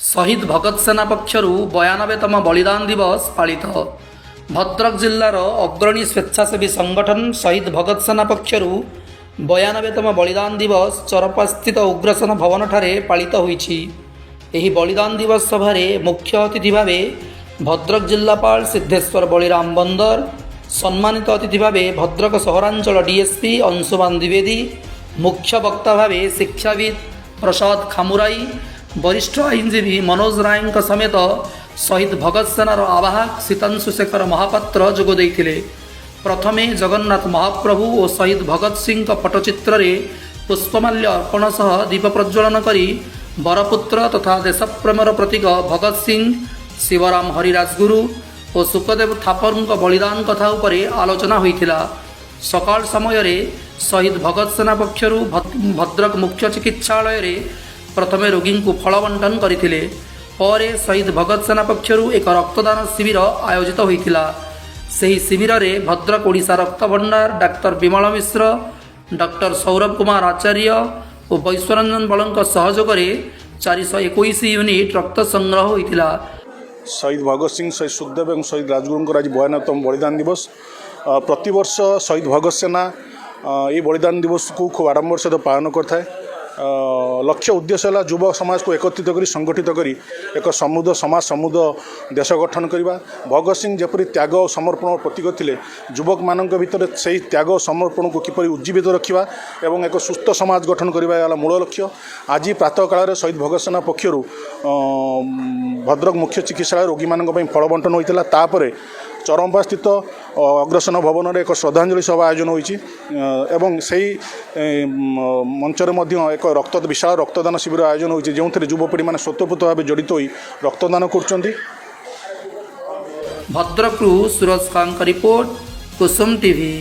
शहीद भगत सेना पक्षर 92तम बलिदान दिवस पालित। भद्रक जिल्लार अग्रणी स्वेच्छासेवी संगठन शहीद भगत सेना पक्षर 92तम बलिदान दिवस चरपा स्थित उग्रसेन भवन ठारे पालित होईछि। एही बलिदान दिवस सभारे मुख्य अतिथि भावे भद्रक जिल्लापाल सिद्धेश्वर बलिराम बंदर, सम्मानित अतिथि भावे भद्रक सहरांचल डीएसपी अंशुमान द्विवेदी, मुख्य वक्ता भावे शिक्षाविद प्रसाद खामुराई, वरिष्ठ आईनजीवी मनोज राय समेत शहीद भगत सेनार आवाहक सीतांशु शेखर महापात्र जोग देइथिले। प्रथमे जगन्नाथ महाप्रभु और शहीद भगत सिंह पटचित्र रे पुष्पमाल्य अर्पण सह दीप प्रज्वलन करी बरपुत्र तथा देशप्रेमर प्रतीक भगत सिंह, शिवराम हरिराजगुरु और सुखदेव थापर बलिदान कथा उपरे आलोचना होइथिला। सकाल समय रे शहीद भगत सेना पक्षर भद्रक मुख्य चिकित्सालय रे प्रथमे रोगी को फल बंटन करथिले। पर शहीद भगत सेना पक्षर एक रक्तदान शिविर आयोजित होइथिला। सही शिविर रे भद्रक ओडिशा रक्त भंडार डाक्टर विमल मिश्र, डॉक्टर सौरभ कुमार आचार्य और वैश्वरंजन बलंक सहयोग रे 421 यूनिट रक्त संग्रह होइथिला। शहीद भगत सिंह, शहीद सुखदेव और शहीद राजगुरु आज 92तम बलिदान दिवस। प्रतिवर्ष शहीद भगत सेना ये बलिदान दिवस को खूब आडंबर सहित पालन करता है। लक्ष्य उद्देश्य है युवा समाज को एकत्रित करी संगठित करी एक समृद्ध समाज, समृद्ध देश गठन करवा। भगत सिंह जपरी त्याग और समर्पण प्रतीक थिले, युवक मानक भितर से त्याग और समर्पण को किपरि उज्जीवित रखा एवं एक सुस्थ समाज गठन करवा मूल लक्ष्य। आज प्रातः काल शहीद भगत सेना पक्षर भद्रक मुख्य चिकित्सालय रोगी मानक फल बंटन होता। तापर चरंपा स्थित अग्रसेन भवन में एक श्रद्धांजलि सभा आयोजन होती एवं से मंचर एक विशाल रक्तदान शिविर आयोजन होती जो युवपीढ़ी मैंने स्वतःपूत भाव जड़ित हो रक्तदान कर। भद्रक सूरज खान का रिपोर्ट, कुसुम टीवी।